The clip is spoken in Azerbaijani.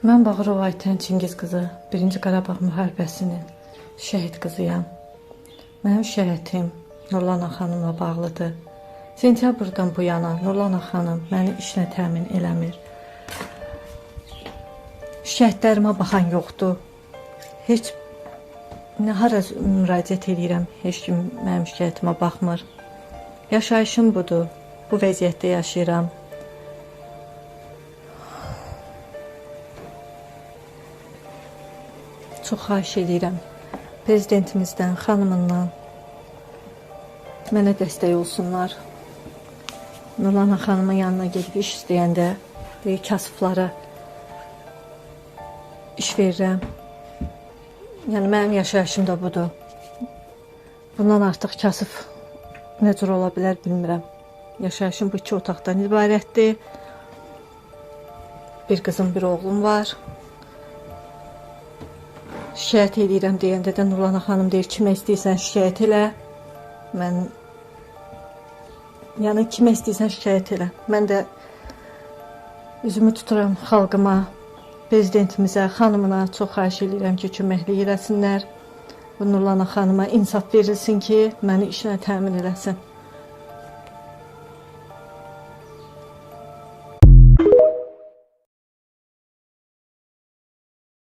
Mən Bağırov Aytən Çingiz qızı 1-ci Qarabağ müharibəsinin şəhid qızıyam. Mənim şəhətim Nurlana xanımla bağlıdır. Sentyabrdan bu yana Nurlana xanım məni işlə təmin eləmir. Şəhidlərimə baxan yoxdur. Heç hara müraciət edirəm, heç kim mənim şikayətimə baxmır. Yaşayışım budur, bu vəziyyətdə yaşayıram. Çox xahiş edirəm prezidentimizdən, xanımından mənə dəstək olsunlar. Nurlana xanımın yanına gedib iş istəyəndə kasıflara iş verirəm. Yəni mənim yaşayışım da budur. Bundan artıq kasıf nə cür ola bilər bilmirəm. Yaşayışım bu 2 otaqdan ibarətdir. Bir qızım, bir oğlum var. Şikayət edirəm deyəndə də Nurlana xanım deyir, kimə istəyirsən şikayət elə. Yəni kimə istəyirsən şikayət elə. Mən də üzümü tuturam xalqıma, prezidentimizə, xanımına çox xahiş edirəm ki, köməklik eləsinlər. Bu Nurlana xanıma insaf verilsin ki, məni işlə təmin eləsin.